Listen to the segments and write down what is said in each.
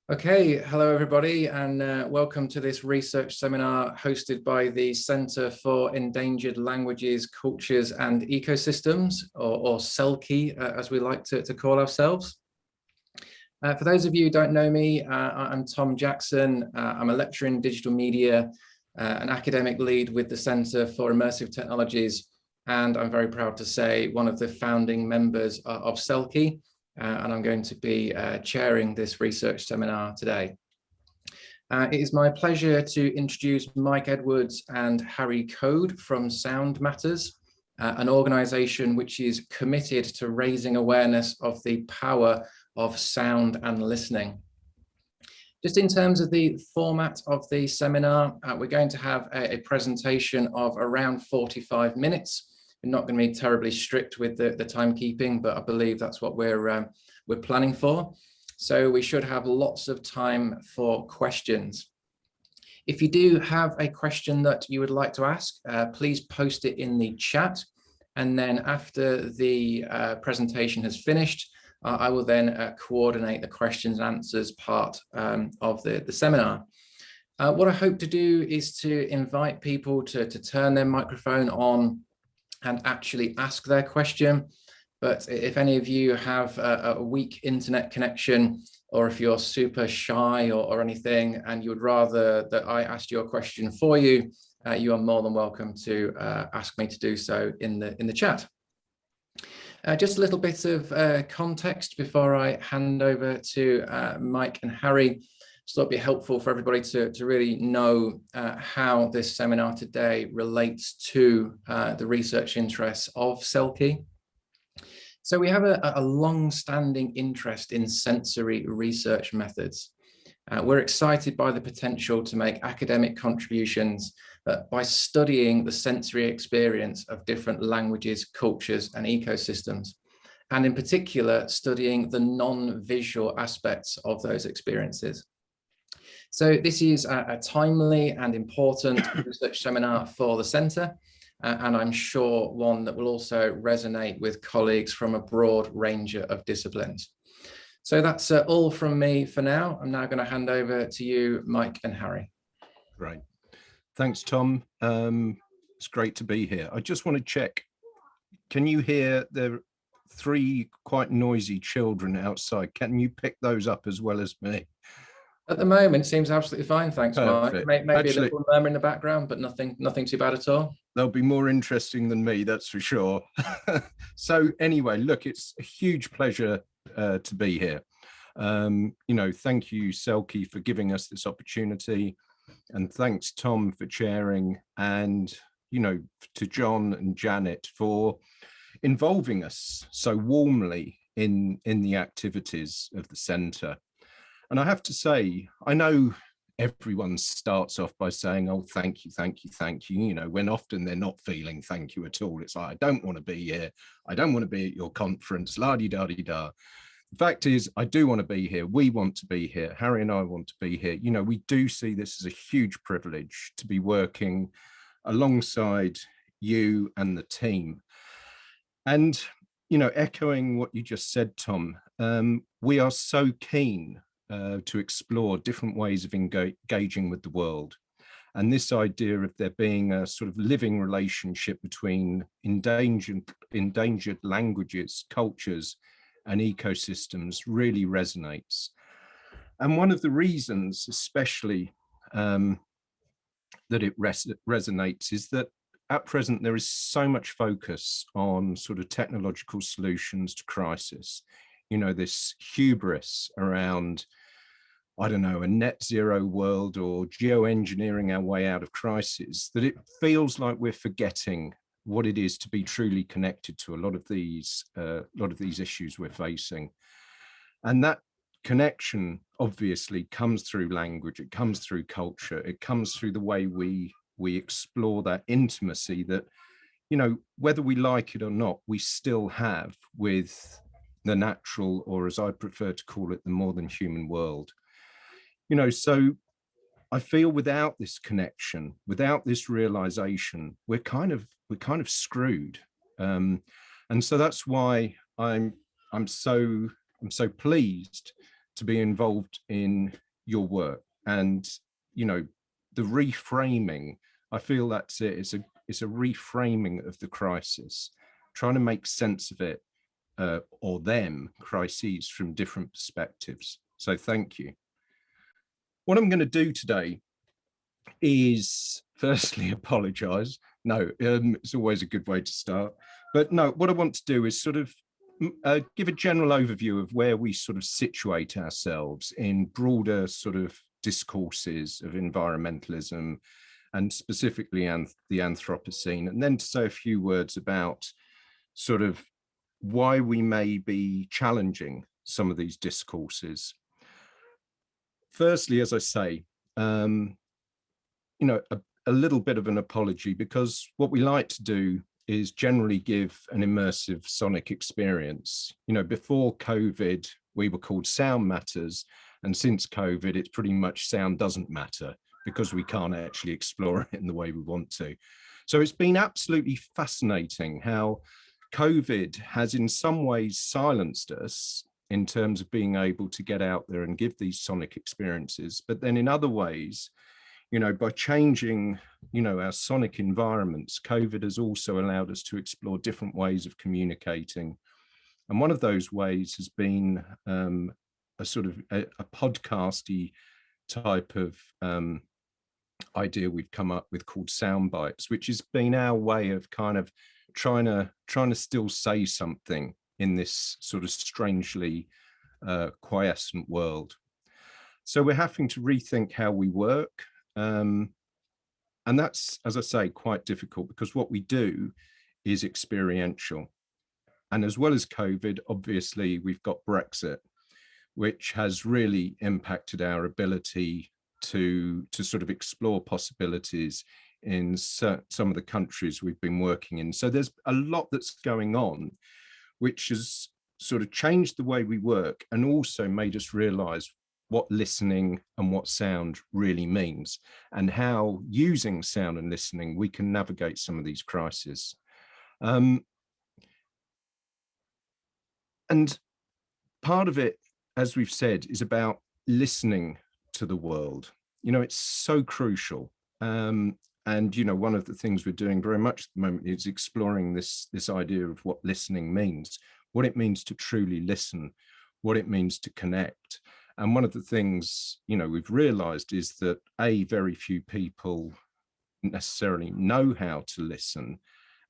Okay, hello everybody, and welcome to this research seminar hosted by the Centre for Endangered Languages, Cultures and Ecosystems, or CELCE, as we like to call ourselves. For those of you who don't know me, I'm Tom Jackson. I'm a lecturer in digital media, an academic lead with the Centre for Immersive Technologies, and I'm very proud to say one of the founding members of CELCE. And I'm going to be chairing this research seminar today. It is my pleasure to introduce Mike Edwards and Harry Code from Sound Matters, an organisation which is committed to raising awareness of the power of sound and listening. Just in terms of the format of the seminar, we're going to have a presentation of around 45 minutes. We're not going to be terribly strict with the timekeeping, but I believe that's what we're planning for. So we should have lots of time for questions. If you do have a question that you would like to ask, please post it in the chat. And then after the presentation has finished, I will then coordinate the questions and answers part of the seminar. What I hope to do is to invite people to turn their microphone on and actually ask their question. But if any of you have a weak internet connection, or if you're super shy or anything, and you would rather that I asked your question for you, you are more than welcome to ask me to do so in the chat. Just a little bit of context before I hand over to Mike and Harry. So it'd be helpful for everybody to really know how this seminar today relates to the research interests of CELCE. So we have a long-standing interest in sensory research methods. We're excited by the potential to make academic contributions by studying the sensory experience of different languages, cultures, and ecosystems, and in particular, studying the non-visual aspects of those experiences. So this is a timely and important research seminar for the Centre, and I'm sure one that will also resonate with colleagues from a broad range of disciplines. So that's all from me for now. I'm now going to hand over to you, Mike and Harry. Great. Thanks, Tom. It's great to be here. I just want to check, can you hear the 3 quite noisy children outside? Can you pick those up as well as me? At the moment, it seems absolutely fine, thanks, Perfect. Mike. Maybe actually, a little murmur in the background, but nothing too bad at all. They'll be more interesting than me, that's for sure. So anyway, look, it's a huge pleasure to be here. You know, thank you, CELCE, for giving us this opportunity. And thanks, Tom, for chairing, and, you know, to John and Janet for involving us so warmly in the activities of the Centre. And I have to say, I know everyone starts off by saying, oh, thank you, thank you, thank you. You know, when often they're not feeling thank you at all. It's like, I don't want to be here. I don't want to be at your conference, la-di-da-di-da. The fact is, I do want to be here. We want to be here. Harry and I want to be here. You know, we do see this as a huge privilege to be working alongside you and the team. And, you know, echoing what you just said, Tom, we are so keen to explore different ways of engaging with the world. And this idea of there being a sort of living relationship between endangered languages, cultures, and ecosystems really resonates. And one of the reasons, especially, that it resonates is that at present, there is so much focus on sort of technological solutions to crisis. You know, this hubris around, I don't know, a net zero world or geoengineering our way out of crisis, that it feels like we're forgetting what it is to be truly connected to a lot of these issues we're facing. And that connection obviously comes through language, it comes through culture, it comes through the way we explore that intimacy that, you know, whether we like it or not, we still have with the natural, or as I prefer to call it, the more than human world. You know, so I feel without this connection, without this realization, we're kind of screwed. And so that's why I'm so pleased to be involved in your work. And, the reframing, I feel that's it. It's a reframing of the crisis, trying to make sense of it, or them, crises, from different perspectives. So thank you. What I'm going to do today is firstly apologize. No, it's always a good way to start. But no, what I want to do is sort of give a general overview of where we sort of situate ourselves in broader sort of discourses of environmentalism, and specifically the Anthropocene, and then to say a few words about sort of why we may be challenging some of these discourses. Firstly, as I say, a little bit of an apology, because what we like to do is generally give an immersive sonic experience. Before COVID, we were called Sound Matters, and since COVID, it's pretty much sound doesn't matter, because we can't actually explore it in the way we want to. So it's been absolutely fascinating how COVID has in some ways silenced us in terms of being able to get out there and give these sonic experiences. But then in other ways, by changing, our sonic environments, COVID has also allowed us to explore different ways of communicating. And one of those ways has been a sort of a podcasty type of idea we've come up with called sound bites, which has been our way of kind of trying to still say something in this sort of strangely quiescent world. So we're having to rethink how we work. And that's, as I say, quite difficult, because what we do is experiential. And as well as COVID, obviously, we've got Brexit, which has really impacted our ability to sort of explore possibilities in some of the countries we've been working in. So there's a lot that's going on, which has sort of changed the way we work and also made us realize what listening and what sound really means, and how using sound and listening we can navigate some of these crises. And part of it, as we've said, is about listening to the world. It's so crucial. And one of the things we're doing very much at the moment is exploring this idea of what listening means, what it means to truly listen, what it means to connect. And one of the things, we've realized is that very few people necessarily know how to listen.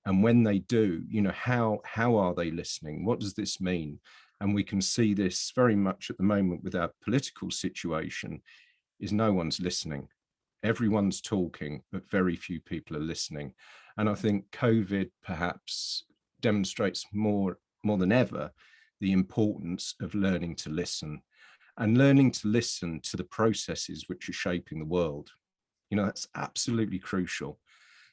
And when they do, how are they listening? What does this mean? And we can see this very much at the moment with our political situation, is no one's listening. Everyone's talking, but very few people are listening. And I think COVID perhaps demonstrates more than ever the importance of learning to listen, and learning to listen to the processes which are shaping the world. That's absolutely crucial.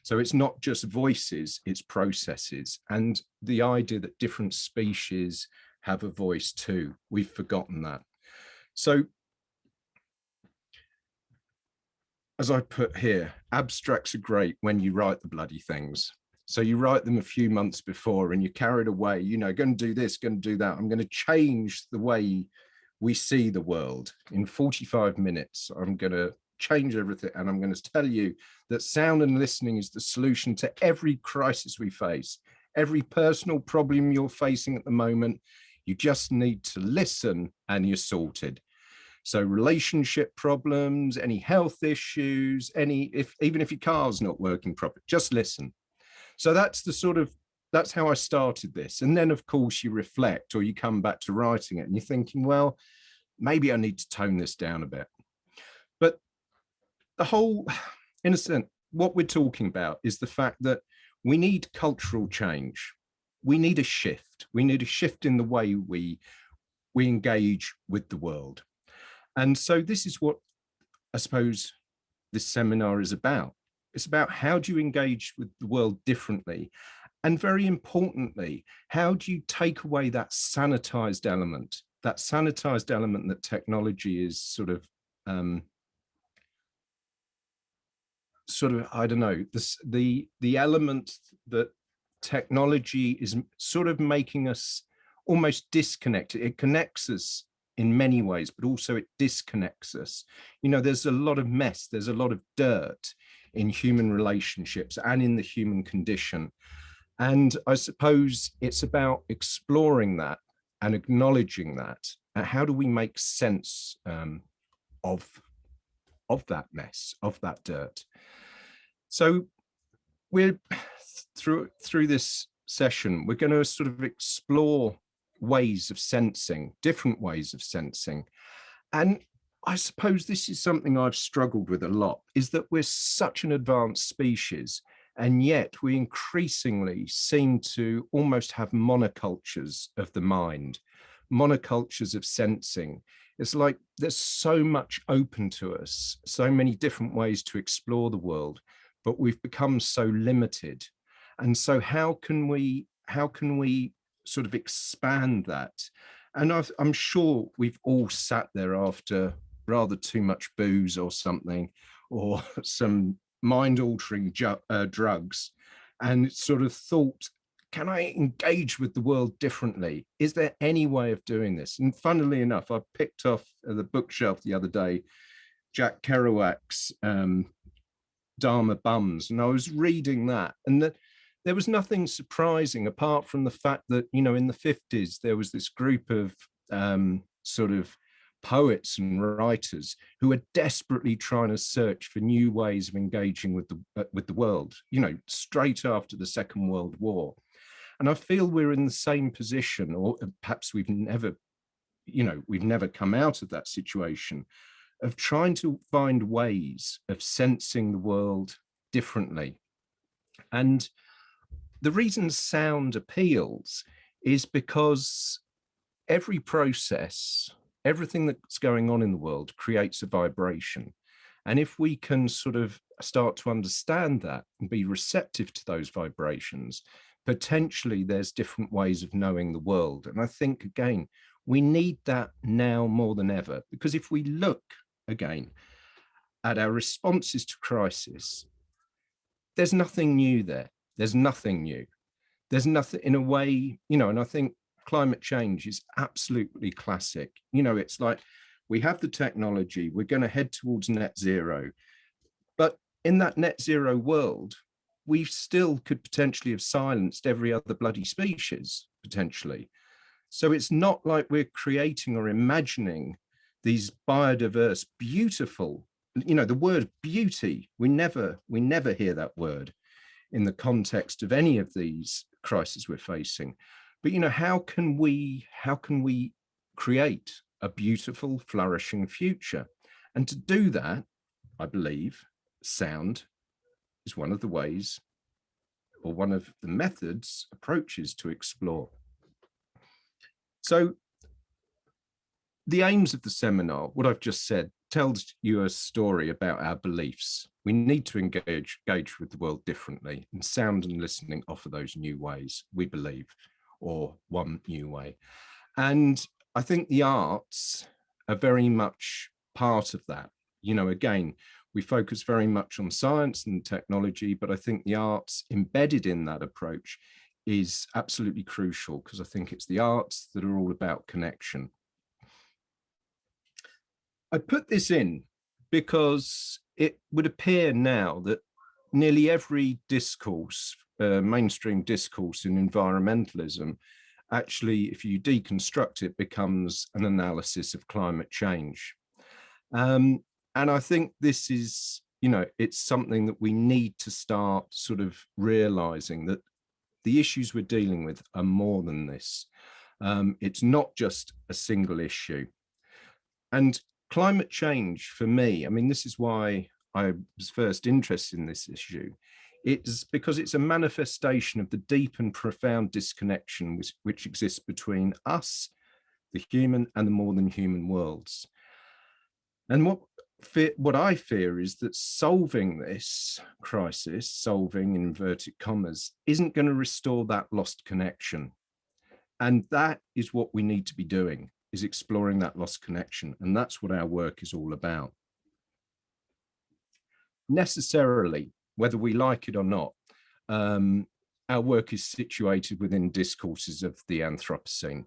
So it's not just voices, it's processes. And the idea that different species have a voice too, we've forgotten that. So as I put here, abstracts are great when you write the bloody things. So you write them a few months before and you're carried away, going to do this, going to do that. I'm going to change the way we see the world. In 45 minutes, I'm going to change everything. And I'm going to tell you that sound and listening is the solution to every crisis we face, every personal problem you're facing at the moment. You just need to listen and you're sorted. So relationship problems, any health issues, even if your car's not working properly, just listen. So that's how I started this. And then of course you reflect, or you come back to writing it and you're thinking, well, maybe I need to tone this down a bit. But the whole, in a sense, what we're talking about is the fact that we need cultural change. We need a shift. We need a shift in the way we engage with the world. And so this is what I suppose this seminar is about. It's about how do you engage with the world differently? And very importantly, how do you take away that sanitized element that technology is I don't know, the element that technology is sort of making us almost disconnected. It connects us in many ways, but also it disconnects us. You know, there's a lot of mess, there's a lot of dirt in human relationships and in the human condition. And I suppose it's about exploring that and acknowledging that. How do we make sense of that mess, of that dirt? So we're through this session, we're going to sort of explore ways of sensing, different ways of sensing. And I suppose this is something I've struggled with a lot, is that we're such an advanced species, and yet we increasingly seem to almost have monocultures of the mind, monocultures of sensing. It's like there's so much open to us, so many different ways to explore the world, but we've become so limited. And so how can we sort of expand that? And I'm sure we've all sat there after rather too much booze or something, or some mind-altering drugs, and sort of thought, can I engage with the world differently? Is there any way of doing this? And funnily enough, I picked off the bookshelf the other day Jack Kerouac's Dharma Bums, and I was reading that, and that there was nothing surprising apart from the fact that, you know, in the 50s there was this group of sort of poets and writers who were desperately trying to search for new ways of engaging with the world, you know, straight after the Second World War. And I feel we're in the same position, or perhaps we've never come out of that situation, of trying to find ways of sensing the world differently. And the reason sound appeals is because every process, everything that's going on in the world creates a vibration. And if we can sort of start to understand that and be receptive to those vibrations, potentially there's different ways of knowing the world. And I think, again, we need that now more than ever, because if we look again at our responses to crisis, there's nothing new there. There's nothing new. There's nothing, in a way, you know, and I think climate change is absolutely classic. You know, it's like we have the technology, we're going to head towards net zero. But in that net zero world, we still could potentially have silenced every other bloody species, potentially. So it's not like we're creating or imagining these biodiverse, beautiful, you know, the word beauty, we never hear that word in the context of any of these crises we're facing. But, you know, how can we create a beautiful, flourishing future? And to do that, I believe sound is one of the ways, or one of the methods, approaches to explore. So the aims of the seminar, what I've just said, tells you a story about our beliefs. We need to engage with the world differently, and sound and listening offer those new ways, we believe, or one new way. And I think the arts are very much part of that. You know, again, we focus very much on science and technology, but I think the arts embedded in that approach is absolutely crucial, because I think it's the arts that are all about connection. I put this in because it would appear now that nearly every discourse, mainstream discourse in environmentalism, actually, if you deconstruct it, becomes an analysis of climate change. And I think this is, you know, it's something that we need to start sort of realizing, that the issues we're dealing with are more than this. It's not just a single issue. And climate change, for me, I mean, this is why I was first interested in this issue. It's because it's a manifestation of the deep and profound disconnection which exists between us, the human, and the more than human worlds. And what I fear is that solving this crisis, solving in inverted commas, isn't going to restore that lost connection. And that is what we need to be doing, is exploring that lost connection. And that's what our work is all about. Necessarily, whether we like it or not, our work is situated within discourses of the Anthropocene.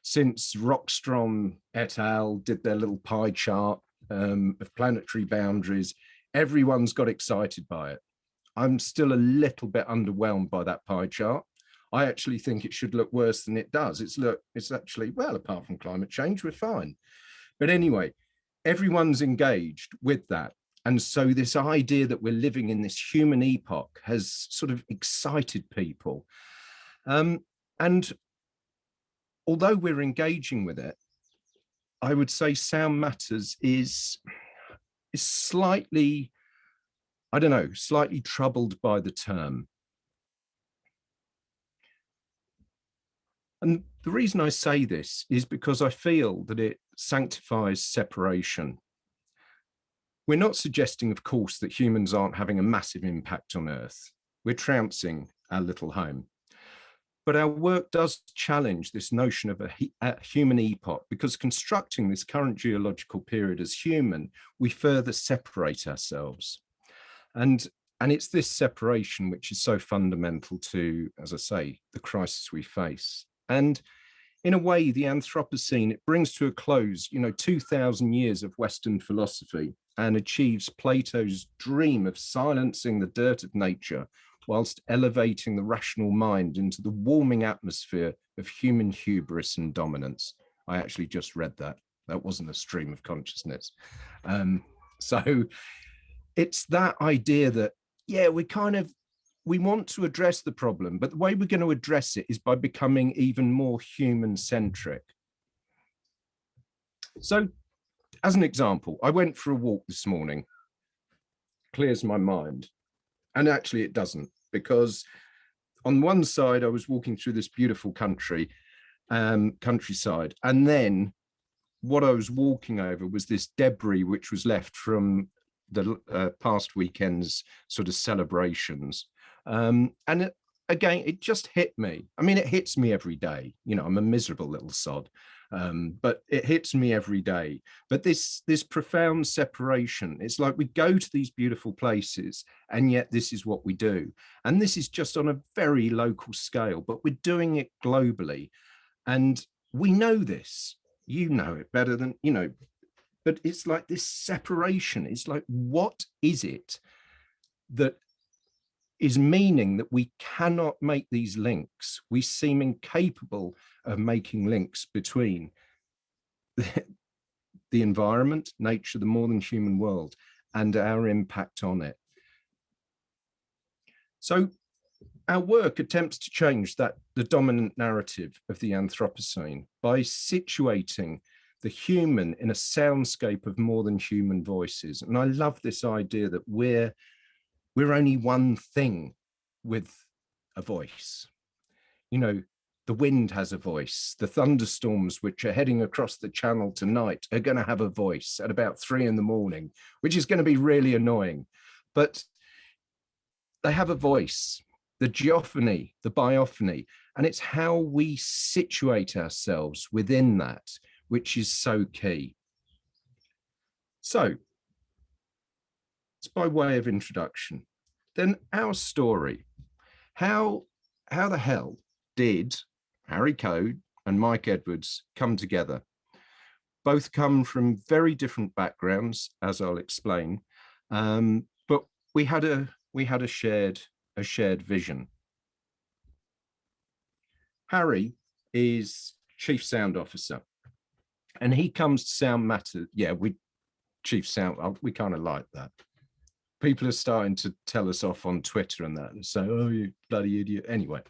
since Rockstrom et al. Did their little pie chart of planetary boundaries, everyone's got excited by it. I'm still a little bit underwhelmed by that pie chart. I actually think it should look worse than it does. It's actually, well, apart from climate change, we're fine. But anyway, everyone's engaged with that. And so this idea that we're living in this human epoch has sort of excited people. And although we're engaging with it, I would say Sound Matters is slightly, I don't know, slightly troubled by the term. And the reason I say this is because I feel that it sanctifies separation. We're not suggesting, of course, that humans aren't having a massive impact on Earth. We're trouncing our little home. But our work does challenge this notion of a human epoch, because constructing this current geological period as human, we further separate ourselves. And it's this separation which is so fundamental to, as I say, the crisis we face. And in a way, the Anthropocene, it brings to a close, 2,000 years of Western philosophy and achieves Plato's dream of silencing the dirt of nature whilst elevating the rational mind into the warming atmosphere of human hubris and dominance. I actually just read that. That wasn't a stream of consciousness. So it's that idea that, yeah, we want to address the problem, but the way we're going to address it is by becoming even more human-centric. So, as an example, I went for a walk this morning. Clears my mind. And actually it doesn't, because on one side I was walking through this beautiful countryside, and then what I was walking over was this debris which was left from the past weekend's sort of celebrations. And again, it just hit me. I mean, it hits me every day. I'm a miserable little sod, but it hits me every day. But this profound separation, it's like we go to these beautiful places, and yet this is what we do. And this is just on a very local scale, but we're doing it globally. And we know this. You know it better than, but it's like this separation. It's like, what is it that is meaning that we cannot make these links? We seem incapable of making links between the environment, nature, the more than human world, and our impact on it. So our work attempts to change the dominant narrative of the Anthropocene by situating the human in a soundscape of more than human voices. And I love this idea that we're only one thing with a voice. The wind has a voice. The thunderstorms which are heading across the channel tonight are going to have a voice at about 3 a.m, which is going to be really annoying. But they have a voice, the geophony, the biophony, and it's how we situate ourselves within that which is so key. So, it's by way of introduction. Then our story. How the hell did Harry Code and Mike Edwards come together? Both come from very different backgrounds, as I'll explain, but we had a shared vision. Harry is Chief Sound Officer, and he comes to Sound Matters. Yeah, Chief Sound, we kind of like that. People are starting to tell us off on Twitter and that and say, oh, you bloody idiot. Anyway,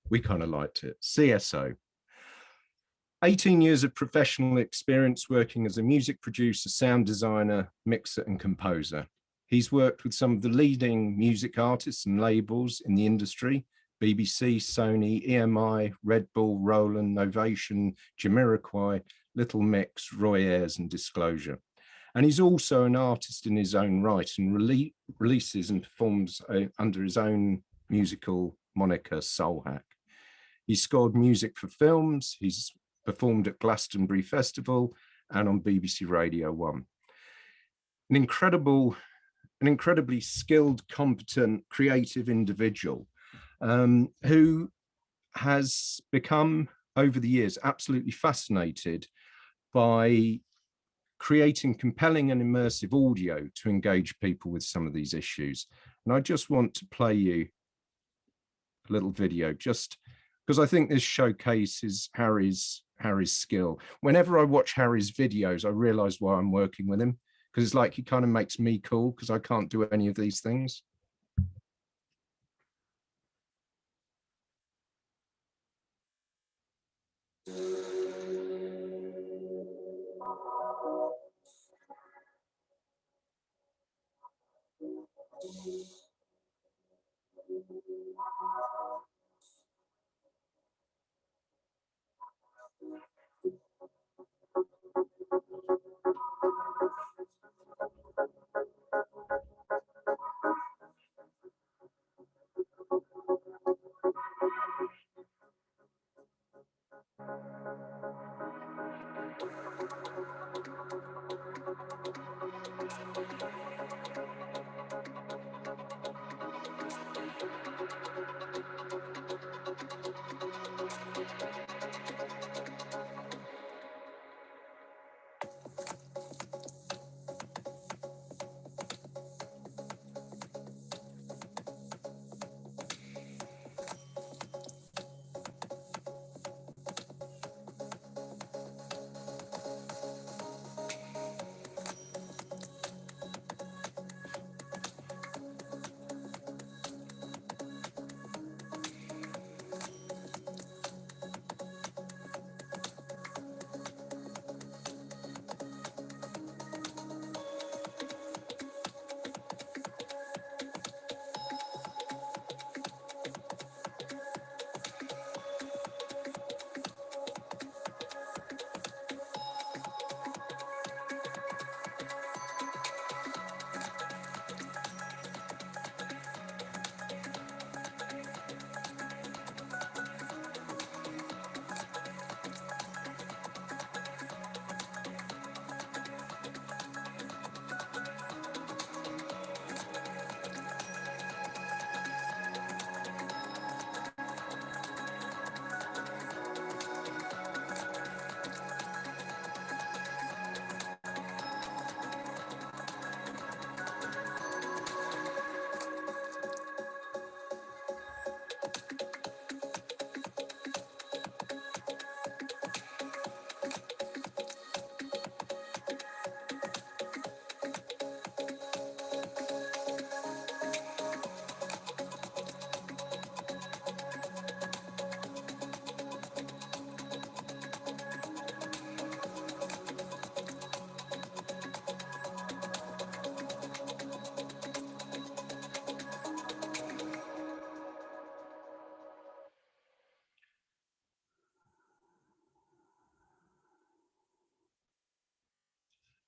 we kind of liked it. CSO. 18 years of professional experience working as a music producer, sound designer, mixer, and composer. He's worked with some of the leading music artists and labels in the industry: BBC, Sony, EMI, Red Bull, Roland, Novation, Jamiroquai, Little Mix, Roy Ayers, and Disclosure. And he's also an artist in his own right and releases and performs under his own musical moniker, Soul Hack. He's scored music for films. He's performed at Glastonbury Festival and on BBC Radio 1. An incredibly skilled, competent, creative individual who has become over the years, absolutely fascinated by creating compelling and immersive audio to engage people with some of these issues. And I just want to play you a little video, just because I think this showcases Harry's skill. Whenever I watch Harry's videos, I realize why I'm working with him, because it's like he kind of makes me cool because I can't do any of these things.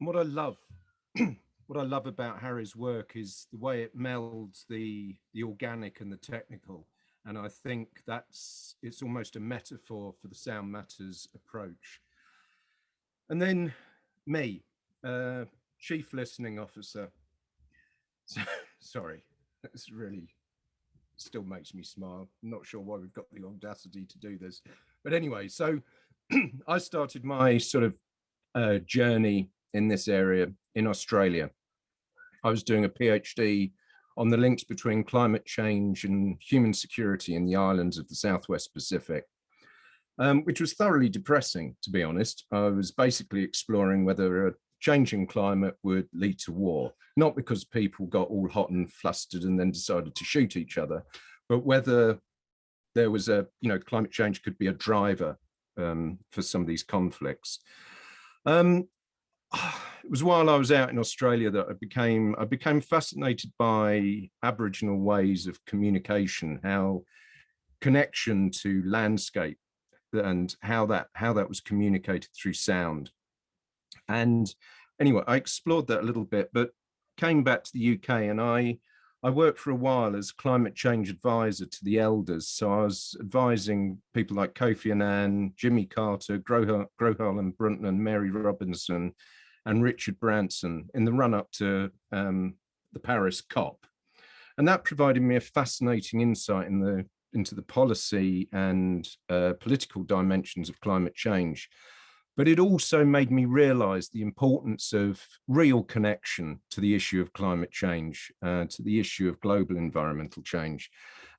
What I love, what I love about Harry's work is the way it melds the organic and the technical. And I think it's almost a metaphor for the Sound Matters approach. And then me, Chief Listening Officer. Sorry, that's really still makes me smile. I'm not sure why we've got the audacity to do this. But anyway, so I started my sort of journey in this area in Australia. I was doing a PhD on the links between climate change and human security in the islands of the Southwest Pacific, which was thoroughly depressing, to be honest. I was basically exploring whether a changing climate would lead to war, not because people got all hot and flustered and then decided to shoot each other, but whether there was climate change could be a driver for some of these conflicts. It was while I was out in Australia that I became fascinated by Aboriginal ways of communication, how connection to landscape and how that was communicated through sound. And anyway, I explored that a little bit, but came back to the UK, and I worked for a while as climate change advisor to the elders. So I was advising people like Kofi Annan, Jimmy Carter, Grohol and Brundtland, Mary Robinson, and Richard Branson in the run-up to the Paris COP. And that provided me a fascinating insight in the into the policy and political dimensions of climate change. But it also made me realize the importance of real connection to the issue of climate change, to the issue of global environmental change.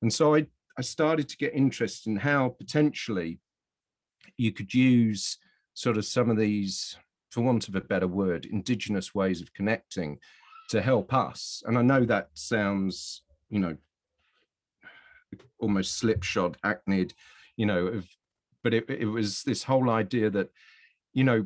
And so I started to get interested in how potentially you could use sort of some of these, for want of a better word, indigenous ways of connecting to help us. And I know that sounds, you know, almost slipshod, hackneyed, you know, but it was this whole idea that, you know,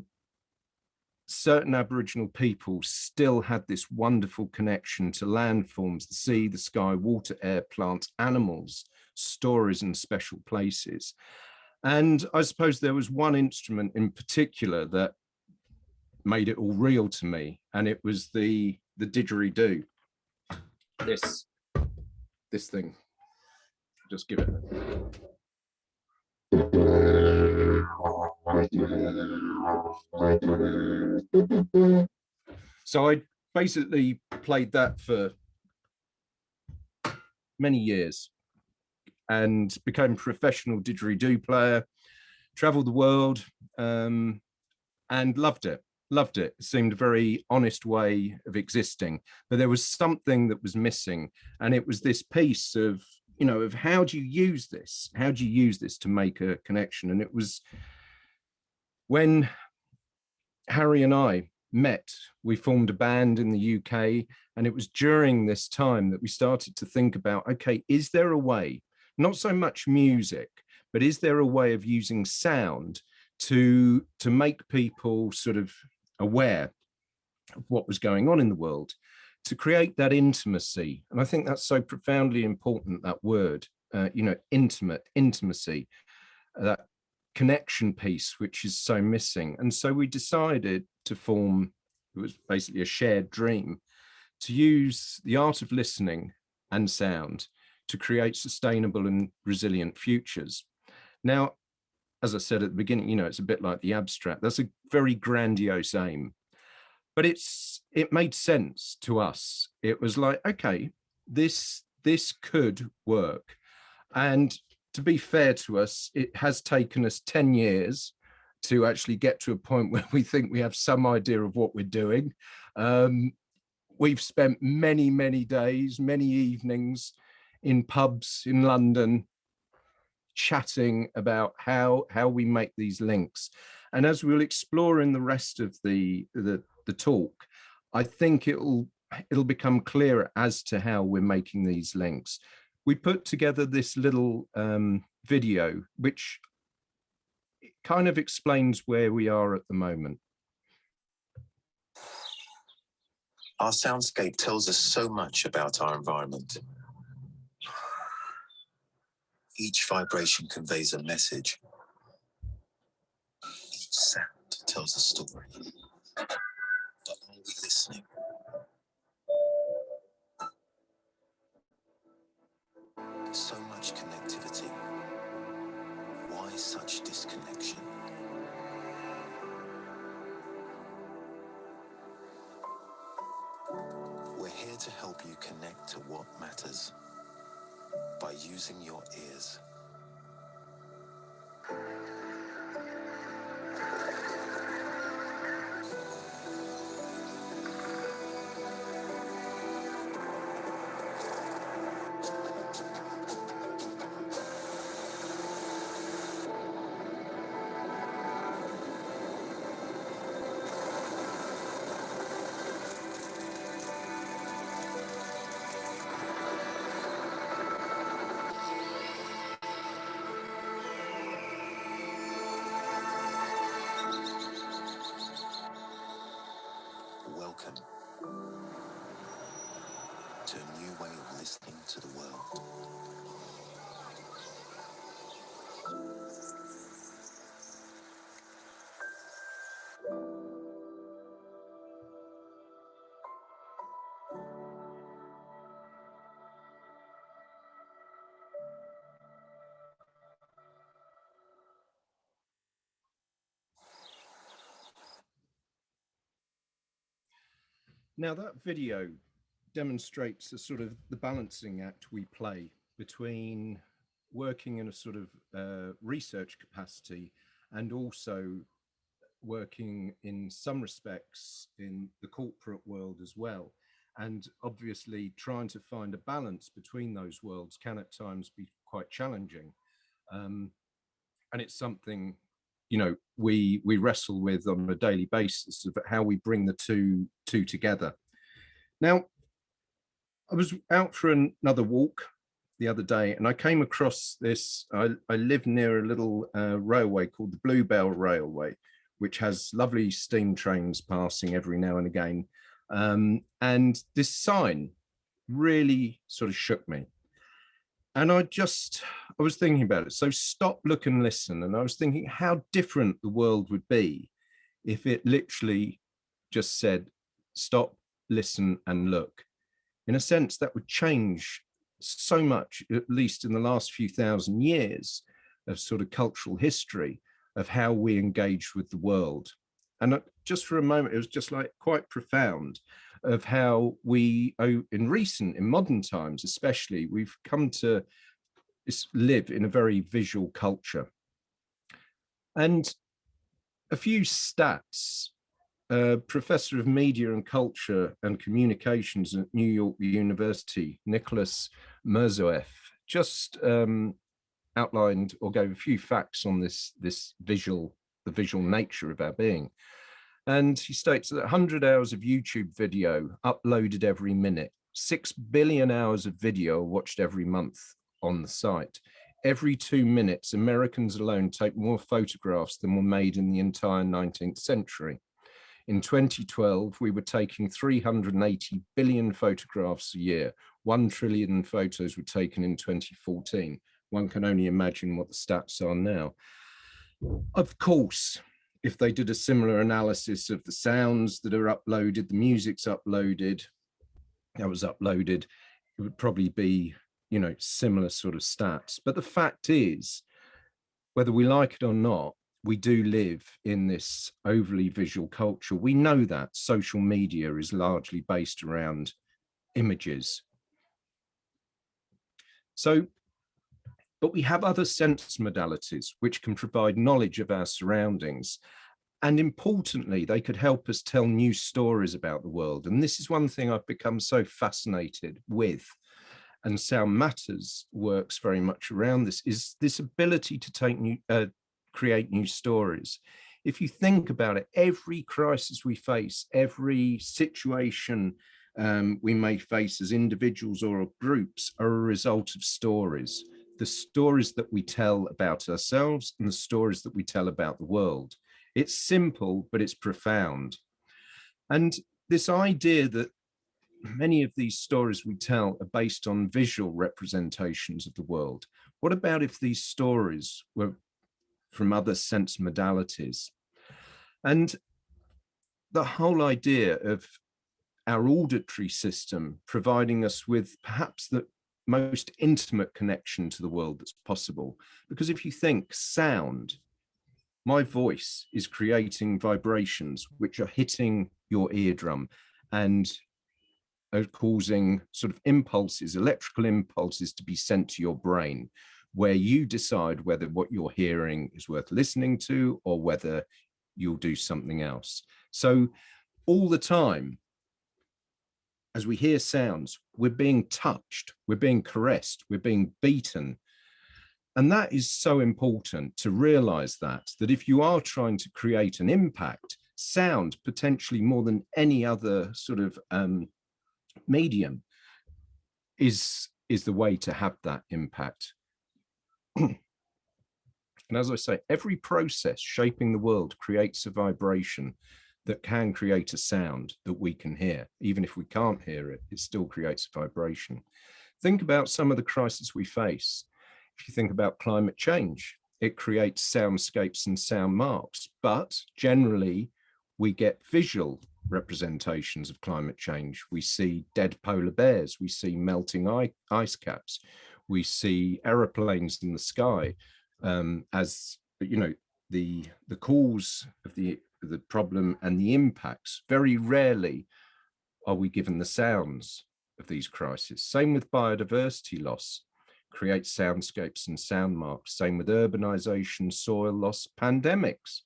certain Aboriginal people still had this wonderful connection to landforms, the sea, the sky, water, air, plants, animals, stories, and special places. And I suppose there was one instrument in particular that made it all real to me, and it was the didgeridoo. This thing. Just give it. So I basically played that for many years and became a professional didgeridoo player, traveled the world, and loved it. Loved it. It seemed a very honest way of existing, but there was something that was missing, and it was this piece of, you know, of how do you use this? How do you use this to make a connection? And it was when Harry and I met, we formed a band in the UK, and it was during this time that we started to think about, okay, is there a way, not so much music, but is there a way of using sound to make people sort of aware of what was going on in the world, to create that intimacy? And I think that's so profoundly important, that word, you know, intimacy, that connection piece, which is so missing. And so we decided to form, it was basically a shared dream, to use the art of listening and sound to create sustainable and resilient futures. Now, as I said at the beginning, you know, it's a bit like the abstract. That's a very grandiose aim, but it made sense to us. It was like, okay, this could work. And to be fair to us, it has taken us 10 years to actually get to a point where we think we have some idea of what we're doing. We've spent many, many days, many evenings in pubs in London, chatting about how we make these links. And as we'll explore in the rest of the talk, I think it'll become clearer as to how we're making these links. We put together this little video, which kind of explains where we are at the moment. Our soundscape tells us so much about our environment. Each vibration conveys a message. Each sound tells a story. But are we listening? So much connectivity. Why such disconnection? We're here to help you connect to what matters by using your ears. Welcome to a new way of listening to the world. Now that video demonstrates the sort of the balancing act we play between working in a sort of research capacity, and also working in some respects in the corporate world as well. And obviously trying to find a balance between those worlds can at times be quite challenging. And it's something, you know, we wrestle with on a daily basis of how we bring the two together. Now, I was out for another walk the other day, and I came across this. I live near a little railway called the Bluebell Railway, which has lovely steam trains passing every now and again. And this sign really sort of shook me. And I was thinking about it. So stop, look and listen. And I was thinking how different the world would be if it literally just said, stop, listen and look. In a sense, that would change so much, at least in the last few thousand years of sort of cultural history of how we engage with the world. And just for a moment, it was just like quite profound of how we, in modern times especially, we've come to live in a very visual culture. And a few stats. Professor of Media and Culture and Communications at New York University, Nicholas Mirzoeff, just outlined or gave a few facts on the visual nature of our being. And he states that 100 hours of YouTube video uploaded every minute, 6 billion hours of video watched every month on the site. Every 2 minutes, Americans alone take more photographs than were made in the entire 19th century. In 2012, we were taking 380 billion photographs a year. 1 trillion photos were taken in 2014. One can only imagine what the stats are now. Of course, if they did a similar analysis of the sounds that are uploaded, the music's uploaded, that was uploaded, it would probably be, you know, similar sort of stats. But the fact is, whether we like it or not, we do live in this overly visual culture. We know that social media is largely based around images. So, but we have other sense modalities which can provide knowledge of our surroundings. And importantly, they could help us tell new stories about the world. And this is one thing I've become so fascinated with. And Sound Matters works very much around this, is this ability to create new stories. If you think about it, every crisis we face, every situation we may face as individuals or groups are a result of stories. The stories that we tell about ourselves and the stories that we tell about the world. It's simple, but it's profound. And this idea that many of these stories we tell are based on visual representations of the world. What about if these stories were from other sense modalities? And the whole idea of our auditory system providing us with perhaps the most intimate connection to the world that's possible. Because if you think sound, my voice is creating vibrations which are hitting your eardrum and are causing sort of impulses, electrical impulses to be sent to your brain, where you decide whether what you're hearing is worth listening to or whether you'll do something else. So all the time, as we hear sounds, we're being touched, we're being caressed, we're being beaten. And that is so important to realize that if you are trying to create an impact, sound potentially more than any other sort of medium is the way to have that impact. And as I say, every process shaping the world creates a vibration that can create a sound that we can hear. Even if we can't hear it, it still creates a vibration. Think about some of the crises we face. If you think about climate change, it creates soundscapes and sound marks, but generally we get visual representations of climate change. We see dead polar bears, we see melting ice caps, we see aeroplanes in the sky as, you know, the cause of the problem and the impacts. Very rarely are we given the sounds of these crises. Same with biodiversity loss. create soundscapes and sound marks. Same with urbanization, soil loss, pandemics.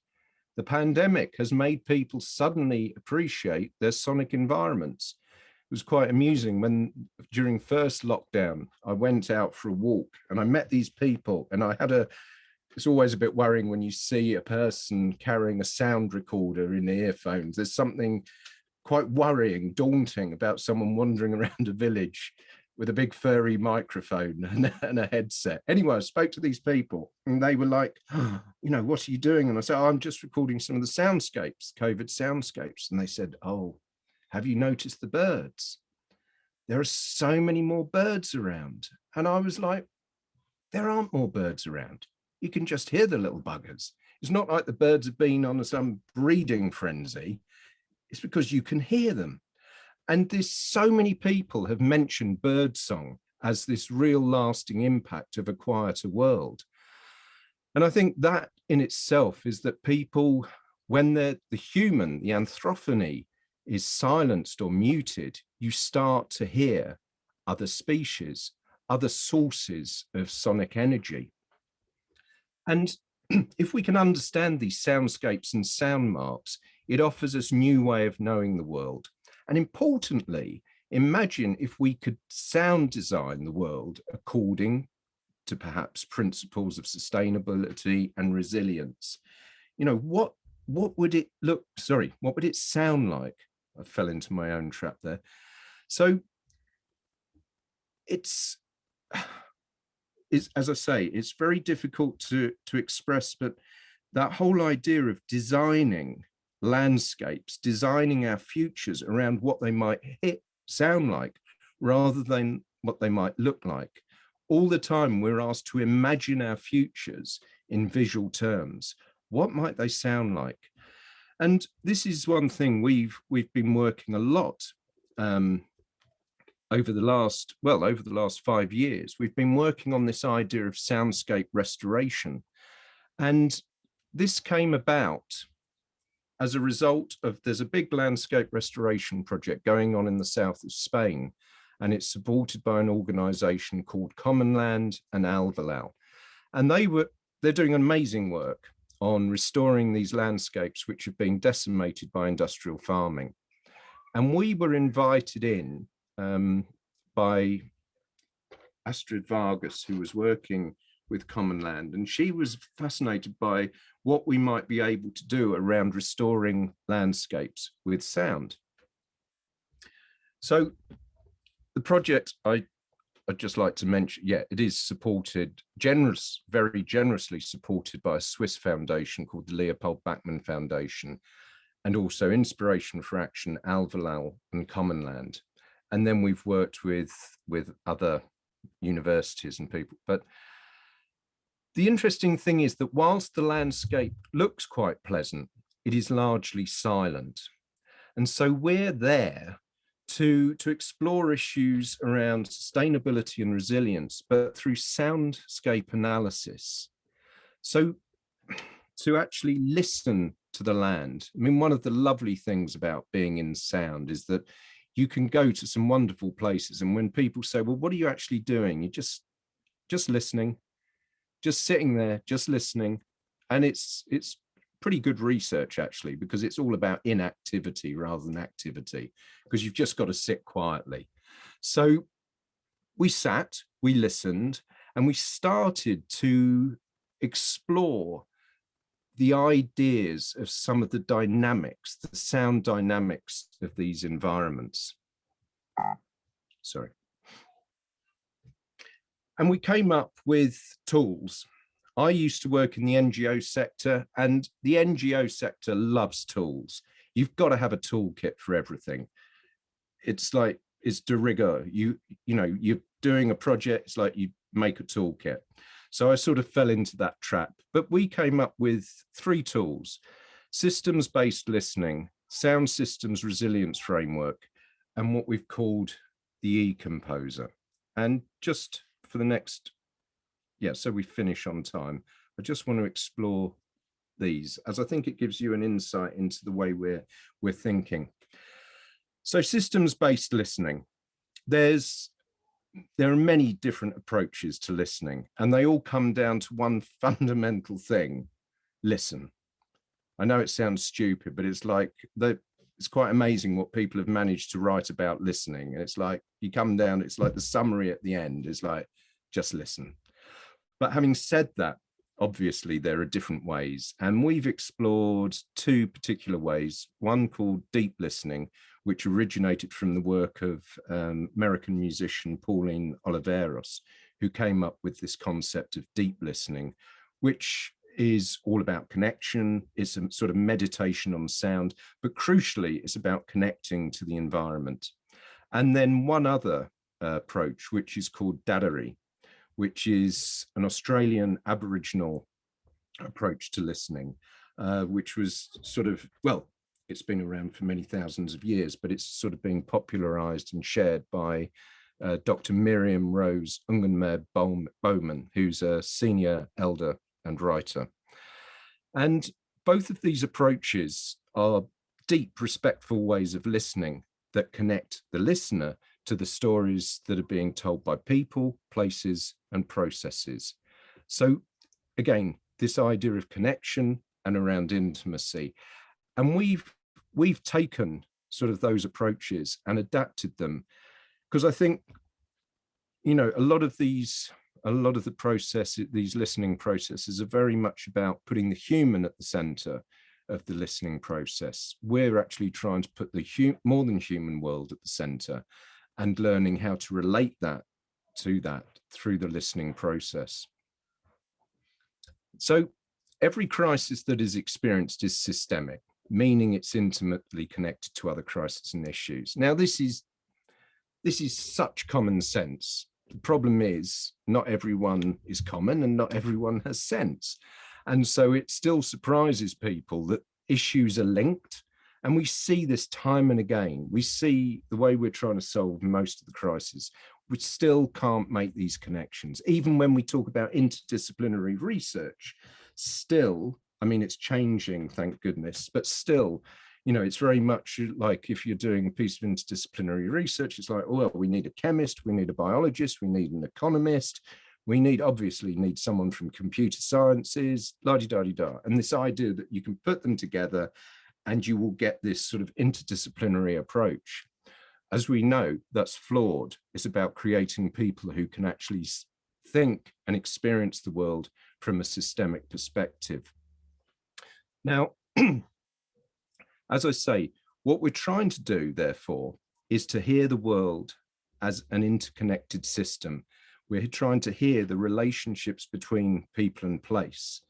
The pandemic has made people suddenly appreciate their sonic environments. It was quite amusing when during first lockdown, I went out for a walk and I met these people, and it's always a bit worrying when you see a person carrying a sound recorder in the earphones. There's something quite worrying, daunting about someone wandering around a village with a big furry microphone and a headset. Anyway, I spoke to these people and they were like, oh, you know, what are you doing? And I said, oh, I'm just recording some of the soundscapes, COVID soundscapes. And they said, oh, have you noticed the birds? There are so many more birds around. And I was like, there aren't more birds around. You can just hear the little buggers. It's not like the birds have been on some breeding frenzy. It's because you can hear them. And there's so many people have mentioned birdsong as this real lasting impact of a quieter world. And I think that in itself is that people, when the human, the anthrophony is silenced or muted, you start to hear other species, other sources of sonic energy. And if we can understand these soundscapes and sound marks, it offers us a new way of knowing the world. And importantly, imagine if we could sound design the world according to perhaps principles of sustainability and resilience. You know, what would it what would it sound like? I fell into my own trap there. So it's as I say, it's very difficult to express, but that whole idea of designing landscapes, designing our futures around what they might sound like rather than what they might look like. All the time we're asked to imagine our futures in visual terms. What might they sound like? And this is one thing we've been working a lot over the last 5 years. We've been working on this idea of soundscape restoration. And this came about as a result of, there's a big landscape restoration project going on in the south of Spain, and it's supported by an organization called Commonland and Alvalal. And they're doing amazing work on restoring these landscapes which have been decimated by industrial farming. And we were invited in by Astrid Vargas, who was working with Commonland, and she was fascinated by what we might be able to do around restoring landscapes with sound. So the project, I'd just like to mention, it is supported, very generously supported by a Swiss foundation called the Leopold Bachmann Foundation, and also Inspiration for Action, Alvalal and Commonland. And then we've worked with other universities and people. But the interesting thing is that whilst the landscape looks quite pleasant, it is largely silent. And so we're there to explore issues around sustainability and resilience, but through soundscape analysis. So to actually listen to the land. I mean, one of the lovely things about being in sound is that you can go to some wonderful places, and when people say, well, what are you actually doing? You're just listening, just sitting there, just listening. And it's pretty good research, actually, because it's all about inactivity rather than activity, because you've just got to sit quietly. So we sat, we listened, and we started to explore the ideas of some of the dynamics, the sound dynamics of these environments. Sorry. And we came up with tools. I used to work in the NGO sector, and the NGO sector loves tools. You've got to have a toolkit for everything. It's like, it's de rigueur. You know, you're doing a project, it's like you make a toolkit. So I sort of fell into that trap. But we came up with 3 tools: systems-based listening, sound systems resilience framework, and what we've called the E-Composer. And just for the next, so we finish on time, I just want to explore these, as I think it gives you an insight into the way we're thinking. So systems-based listening, there's there are many different approaches to listening, and they all come down to one fundamental thing: listen. I know it sounds stupid, but it's like it's quite amazing what people have managed to write about listening. And it's like you come down, it's like the summary at the end is like, just listen. But having said that, obviously there are different ways, and we've explored two particular ways, one called deep listening, which originated from the work of American musician Pauline Oliveros, who came up with this concept of deep listening, which is all about connection. It's a sort of meditation on sound, but crucially, it's about connecting to the environment. And then one other approach, which is called Dadari, which is an Australian Aboriginal approach to listening, which was sort of, well, it's been around for many thousands of years, but it's sort of being popularized and shared by Dr. Miriam Rose Ungenmer Bowman, who's a senior elder and writer. And both of these approaches are deep, respectful ways of listening that connect the listener to the stories that are being told by people, places, and processes. So again, this idea of connection and around intimacy. And we've taken sort of those approaches and adapted them, because I think, you know, a lot of the process, these listening processes are very much about putting the human at the center of the listening process. We're actually trying to put the more than human world at the center and learning how to relate that to that through the listening process. So every crisis that is experienced is systemic, meaning it's intimately connected to other crises and issues. Now, this is such common sense. The problem is not everyone is common and not everyone has sense. And so it still surprises people that issues are linked. And we see this time and again. We see the way we're trying to solve most of the crises, we still can't make these connections. Even when we talk about interdisciplinary research, still, I mean, it's changing, thank goodness, but still, you know, it's very much like if you're doing a piece of interdisciplinary research, it's like, oh, well, we need a chemist, we need a biologist, we need an economist, we obviously need someone from computer sciences, la-di-da-di-da. And this idea that you can put them together and you will get this sort of interdisciplinary approach. As we know, that's flawed. It's about creating people who can actually think and experience the world from a systemic perspective. Now, as I say, what we're trying to do, therefore, is to hear the world as an interconnected system. We're trying to hear the relationships between people and place.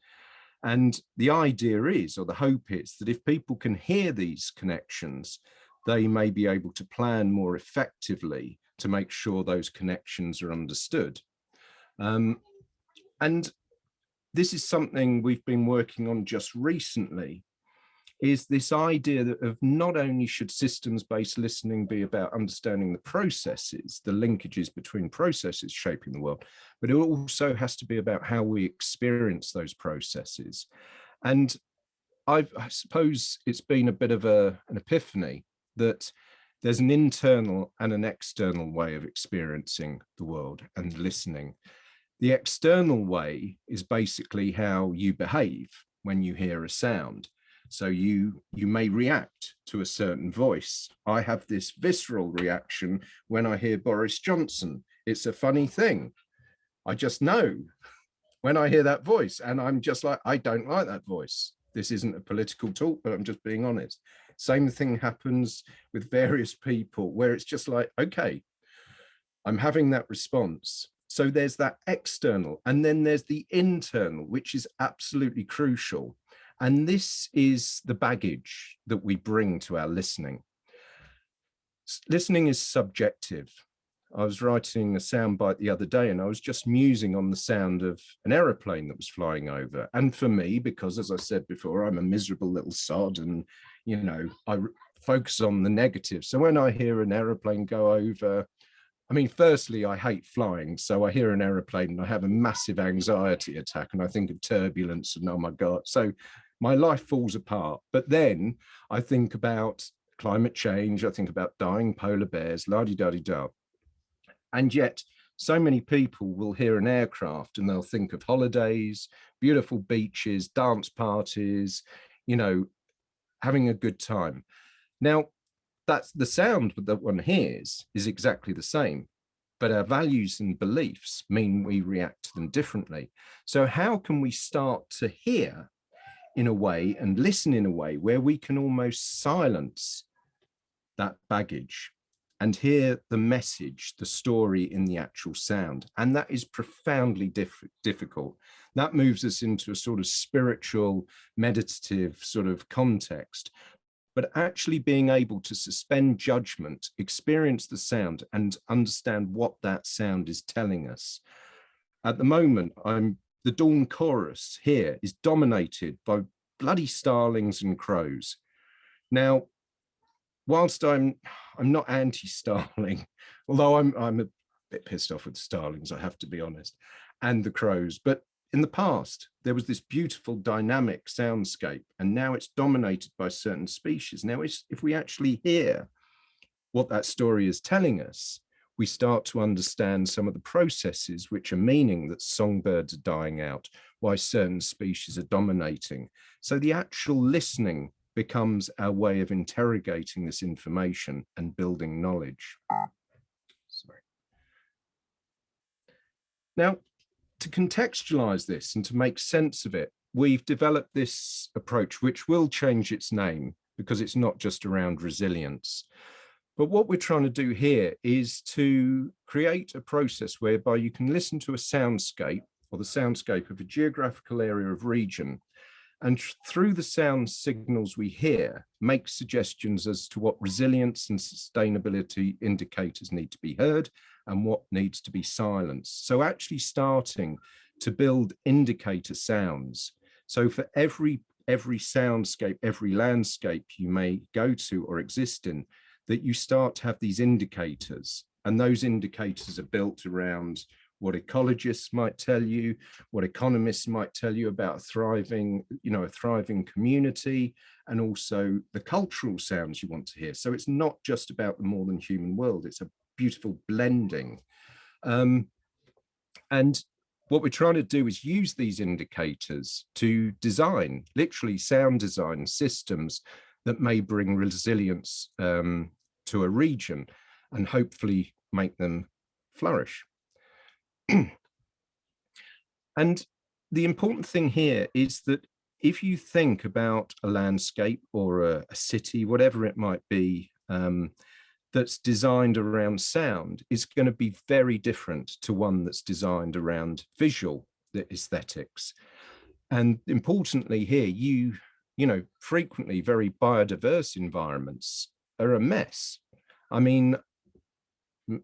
And the idea is, or the hope is, that if people can hear these connections, they may be able to plan more effectively to make sure those connections are understood. And this is something we've been working on just recently, is this idea that of not only should systems-based listening be about understanding the processes, the linkages between processes shaping the world, but it also has to be about how we experience those processes. And I suppose it's been a bit of an epiphany that there's an internal and an external way of experiencing the world and listening. The external way is basically how you behave when you hear a sound. So you may react to a certain voice. I have this visceral reaction when I hear Boris Johnson. It's a funny thing. I just know when I hear that voice, and I'm just like, I don't like that voice. This isn't a political talk, but I'm just being honest. Same thing happens with various people where it's just like, okay, I'm having that response. So there's that external, and then there's the internal, which is absolutely crucial. And this is the baggage that we bring to our listening. Listening is subjective. I was writing a soundbite the other day and I was just musing on the sound of an aeroplane that was flying over. And for me, because as I said before, I'm a miserable little sod and, you know, I focus on the negative. So when I hear an aeroplane go over, I mean, firstly, I hate flying. So I hear an aeroplane and I have a massive anxiety attack and I think of turbulence and oh my God. So my life falls apart. But then I think about climate change. I think about dying polar bears, la-di-da-di-da. And yet so many people will hear an aircraft and they'll think of holidays, beautiful beaches, dance parties, you know, having a good time. Now, that's the sound that one hears is exactly the same, but our values and beliefs mean we react to them differently. So how can we start to hear in a way and listen in a way where we can almost silence that baggage and hear the message, the story in the actual sound? And that is profoundly difficult. That moves us into a sort of spiritual, meditative sort of context. But actually being able to suspend judgment, experience the sound and understand what that sound is telling us. At the moment, the dawn chorus here is dominated by bloody starlings and crows. Now, whilst I'm not anti-starling, although I'm a bit pissed off with the starlings, I have to be honest, and the crows, but in the past, there was this beautiful dynamic soundscape, and now it's dominated by certain species. Now, if we actually hear what that story is telling us, we start to understand some of the processes which are meaning that songbirds are dying out, why certain species are dominating. So the actual listening becomes our way of interrogating this information and building knowledge. Sorry. Now, to contextualize this and to make sense of it, we've developed this approach, which will change its name because it's not just around resilience. But what we're trying to do here is to create a process whereby you can listen to a soundscape or the soundscape of a geographical area of region, and through the sound signals we hear, make suggestions as to what resilience and sustainability indicators need to be heard and what needs to be silenced. So actually starting to build indicator sounds. So for every soundscape, every landscape you may go to or exist in, that you start to have these indicators, and those indicators are built around what ecologists might tell you, what economists might tell you about a thriving community, and also the cultural sounds you want to hear. So it's not just about the more than human world, it's a beautiful blending. And what we're trying to do is use these indicators to design, literally sound design systems that may bring resilience to a region and hopefully make them flourish. And the important thing here is that if you think about a landscape or a city, whatever it might be, that's designed around sound, is going to be very different to one that's designed around visual aesthetics. And importantly here, you know, frequently very biodiverse environments are a mess. I mean,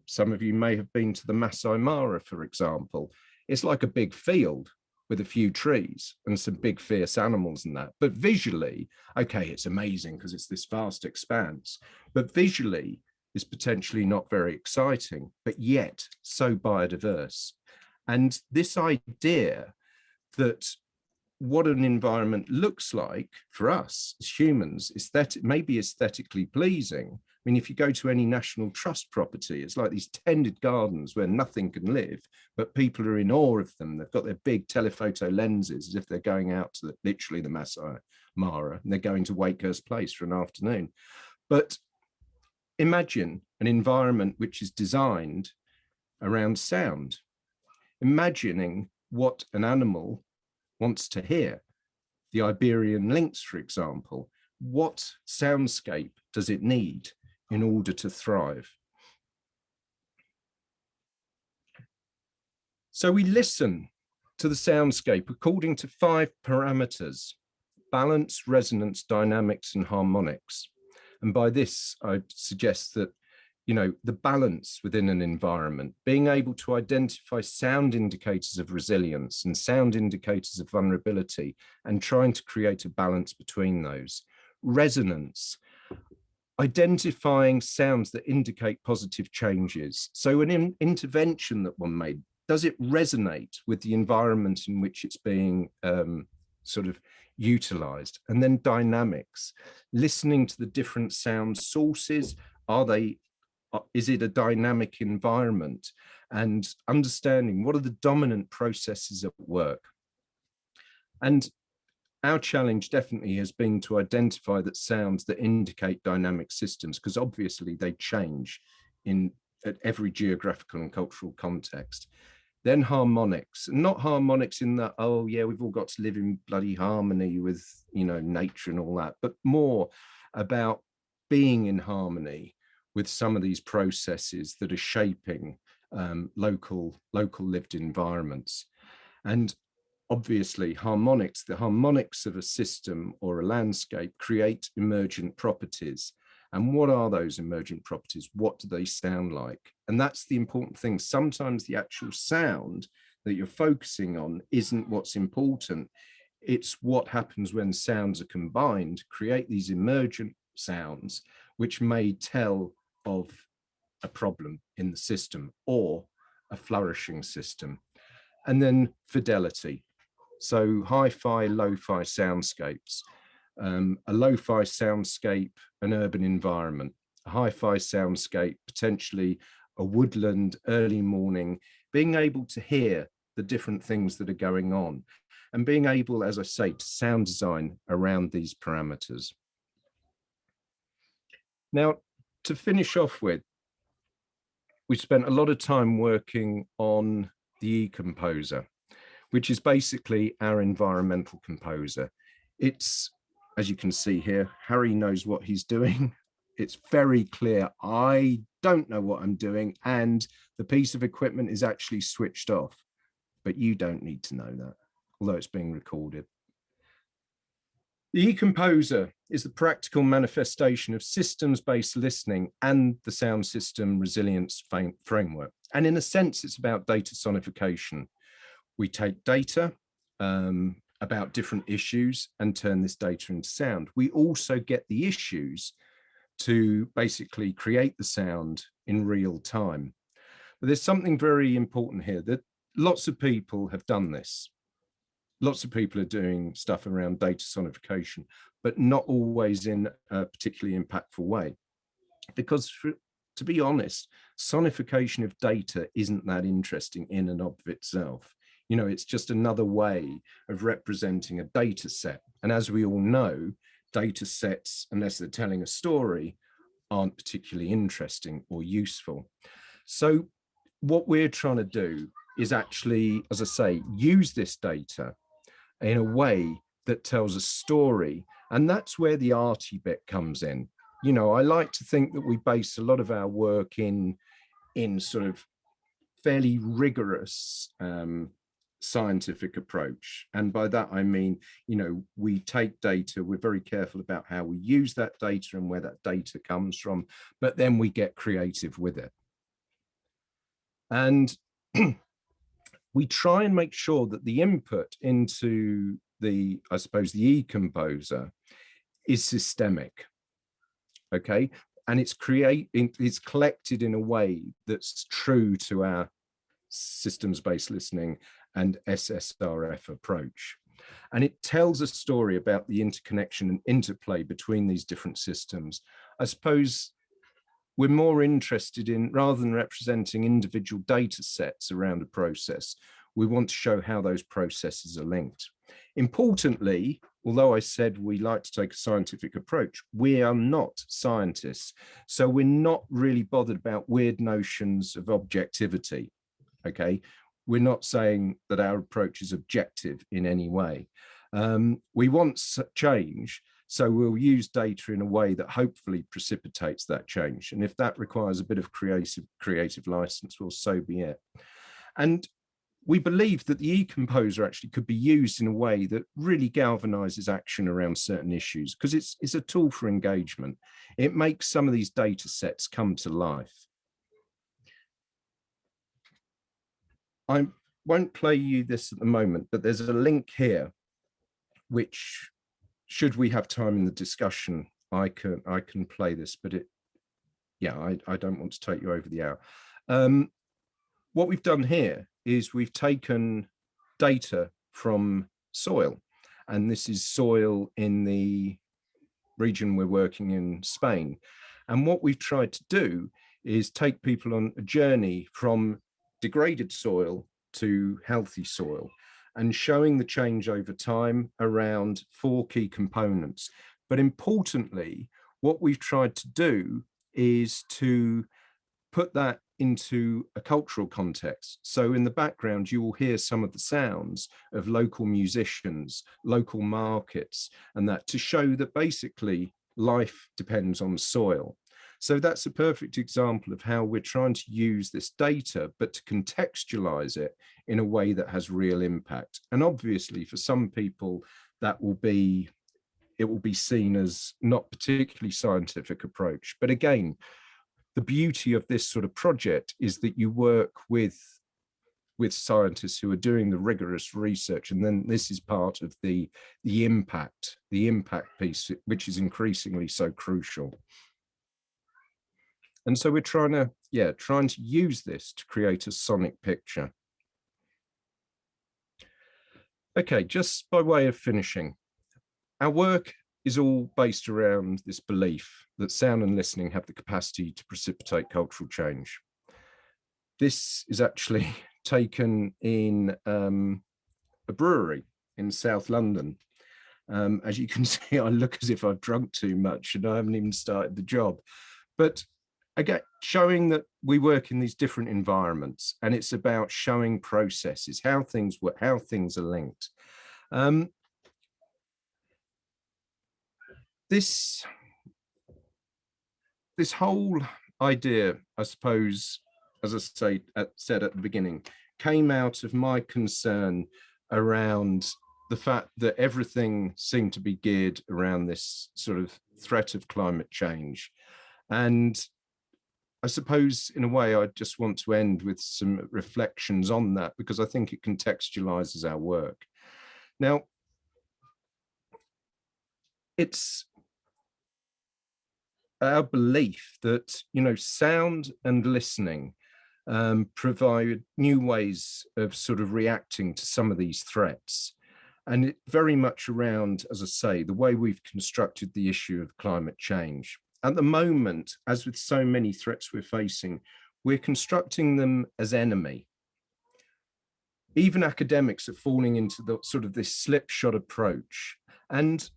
some of you may have been to the Masai Mara, for example. It's like a big field with a few trees and some big fierce animals and that. But visually, okay, it's amazing because it's this vast expanse, but visually is potentially not very exciting, but yet so biodiverse. And this idea that what an environment looks like for us as humans, maybe aesthetically pleasing. I mean, if you go to any National Trust property, it's like these tended gardens where nothing can live, but people are in awe of them. They've got their big telephoto lenses as if they're going out to literally the Masai Mara, and they're going to Wakehurst Place for an afternoon. But imagine an environment which is designed around sound, imagining what an animal wants to hear. The Iberian lynx, for example, what soundscape does it need in order to thrive? So we listen to the soundscape according to 5 parameters: balance, resonance, dynamics, and harmonics. And by this, I suggest that, you know, the balance within an environment, being able to identify sound indicators of resilience and sound indicators of vulnerability, and trying to create a balance between those. Resonance, identifying sounds that indicate positive changes. So an intervention that one made, does it resonate with the environment in which it's being sort of utilized? And then dynamics, listening to the different sound sources. Are is it a dynamic environment, and understanding what are the dominant processes at work. And our challenge definitely has been to identify that sounds that indicate dynamic systems, because obviously they change at every geographical and cultural context. Then harmonics, not harmonics in that, oh yeah, we've all got to live in bloody harmony with, you know, nature and all that, but more about being in harmony with some of these processes that are shaping local lived environments. And obviously harmonics, the harmonics of a system or a landscape create emergent properties. And what are those emergent properties? What do they sound like? And that's the important thing. Sometimes the actual sound that you're focusing on isn't what's important. It's what happens when sounds are combined, create these emergent sounds, which may tell of a problem in the system or a flourishing system. And then fidelity. So hi-fi, lo-fi soundscapes. A lo-fi soundscape, an urban environment. A hi-fi soundscape, potentially a woodland, early morning, being able to hear the different things that are going on and being able, as I say, to sound design around these parameters. Now, to finish off with, we spent a lot of time working on the E-Composer, which is basically our environmental composer. It's, as you can see here, Harry knows what he's doing. It's very clear, I don't know what I'm doing, and the piece of equipment is actually switched off, but you don't need to know that, although it's being recorded. The E-Composer is the practical manifestation of systems-based listening and the sound system resilience framework. And in a sense, it's about data sonification. We take data about different issues and turn this data into sound. We also get the issues to basically create the sound in real time. But there's something very important here, that lots of people have done this. Lots of people are doing stuff around data sonification, but not always in a particularly impactful way. Because to be honest, sonification of data isn't that interesting in and of itself. You know, it's just another way of representing a data set. And as we all know, data sets, unless they're telling a story, aren't particularly interesting or useful. So what we're trying to do is actually, as I say, use this data in a way that tells a story. And that's where the arty bit comes in. You know, I like to think that we base a lot of our work in sort of fairly rigorous scientific approach. And by that, I mean, you know, we take data, we're very careful about how we use that data and where that data comes from, but then we get creative with it. And we try and make sure that the input into the, I suppose, the E-Composer is systemic, okay? And it's collected in a way that's true to our systems-based listening and SSRF approach. And it tells a story about the interconnection and interplay between these different systems. I suppose we're more interested in, rather than representing individual data sets around a process, we want to show how those processes are linked. Importantly, although I said we like to take a scientific approach, we are not scientists. So we're not really bothered about weird notions of objectivity, okay? We're not saying that our approach is objective in any way. We want change, so we'll use data in a way that hopefully precipitates that change. And if that requires a bit of creative license, well, so be it. And we believe that the E-Composer actually could be used in a way that really galvanizes action around certain issues, because it's a tool for engagement. It makes some of these data sets come to life. I won't play you this at the moment, but there's a link here, which, should we have time in the discussion, I can play this, but I don't want to take you over the hour. What we've done here is we've taken data from soil, and this is soil in the region we're working in, Spain. And what we've tried to do is take people on a journey from degraded soil to healthy soil, and showing the change over time around 4 key components. But importantly, what we've tried to do is to put that into a cultural context. So in the background, you will hear some of the sounds of local musicians, local markets, and that to show that basically life depends on soil. So that's a perfect example of how we're trying to use this data, but to contextualize it in a way that has real impact. And obviously for some people, it will be seen as not particularly scientific approach. But again, the beauty of this sort of project is that you work with scientists who are doing the rigorous research, and then this is part of the impact piece, which is increasingly so crucial. And so we're trying to use this to create a sonic picture. Okay, just by way of finishing, our work is all based around this belief that sound and listening have the capacity to precipitate cultural change. This is actually taken in a brewery in South London. As you can see, I look as if I've drunk too much and I haven't even started the job. But again, showing that we work in these different environments, and it's about showing processes, how things work, how things are linked. This whole idea, I suppose, as I said at the beginning, came out of my concern around the fact that everything seemed to be geared around this sort of threat of climate change. And I suppose, in a way, I just want to end with some reflections on that, because I think it contextualizes our work. Now, it's our belief that, sound and listening provide new ways of sort of reacting to some of these threats. And it very much around, as I say, the way we've constructed the issue of climate change. At the moment, as with so many threats we're facing, we're constructing them as enemy. Even academics are falling into the sort of this slipshod approach. And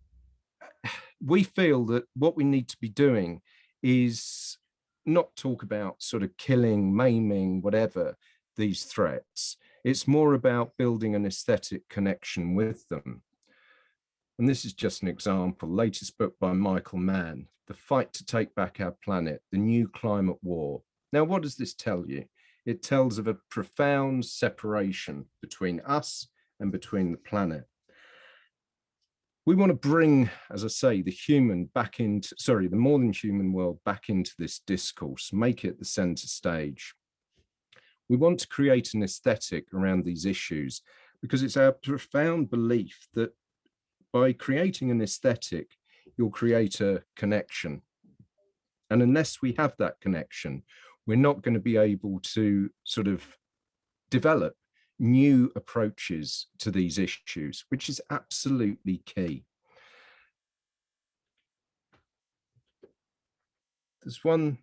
we feel that what we need to be doing is not talk about sort of killing, maiming, whatever, these threats. It's more about building an aesthetic connection with them. And this is just an example, latest book by Michael Mann, The Fight to Take Back Our Planet, The New Climate War. Now, what does this tell you? It tells of a profound separation between us and between the planet. We want to bring, as I say, the human back into, the more than human world back into this discourse, make it the center stage. We want to create an aesthetic around these issues because it's our profound belief that by creating an aesthetic, you'll create a connection. And unless we have that connection, we're not going to be able to sort of develop new approaches to these issues, which is absolutely key. There's one,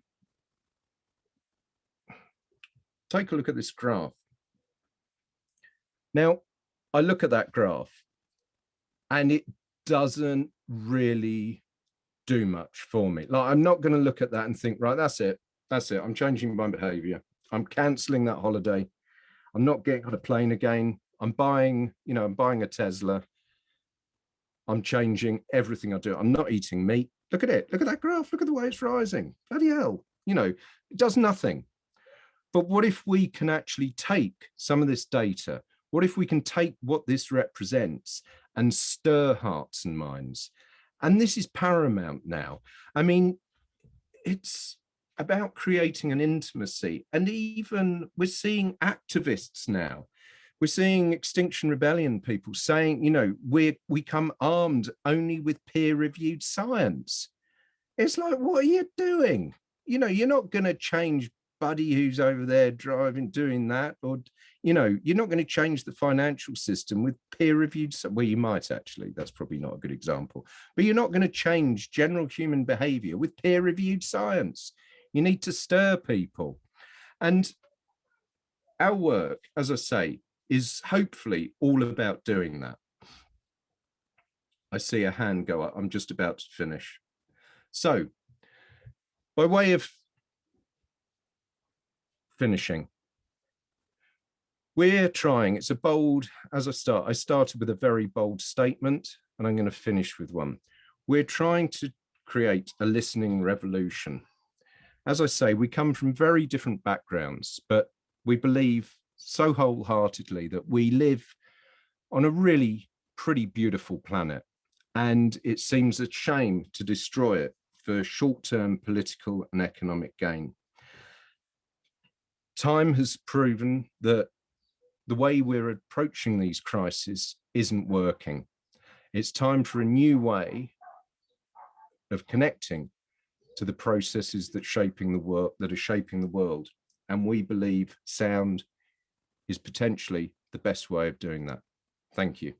take a look at this graph. Now, I look at that graph and it doesn't really do much for me. Like, I'm not going to look at that and think, right, that's it. I'm changing my behavior. I'm canceling that holiday. I'm not getting on a plane again. I'm buying a Tesla. I'm changing everything I do. I'm not eating meat. Look at it. Look at that graph. Look at the way it's rising. Bloody hell. It does nothing. But what if we can actually take some of this data? What if we can take what this represents and stir hearts and minds? And this is paramount now. I mean, it's about creating an intimacy. And even we're seeing activists now. We're seeing Extinction Rebellion people saying, we come armed only with peer-reviewed science. It's like, what are you doing? You're not going to change Buddy who's over there doing that, or, you're not going to change the financial system with peer-reviewed, well, you might actually, that's probably not a good example, but you're not going to change general human behavior with peer-reviewed science. You need to stir people. And our work, as I say, is hopefully all about doing that. I see a hand go up. I'm just about to finish. So, by way of finishing, we're trying, it's a bold, I started with a very bold statement, and I'm going to finish with one. We're trying to create a listening revolution. As I say, we come from very different backgrounds, but we believe so wholeheartedly that we live on a really pretty beautiful planet, and it seems a shame to destroy it for short-term political and economic gain. Time has proven that the way we're approaching these crises isn't working. It's time for a new way of connecting to the processes that are shaping the world. And we believe sound is potentially the best way of doing that. Thank you.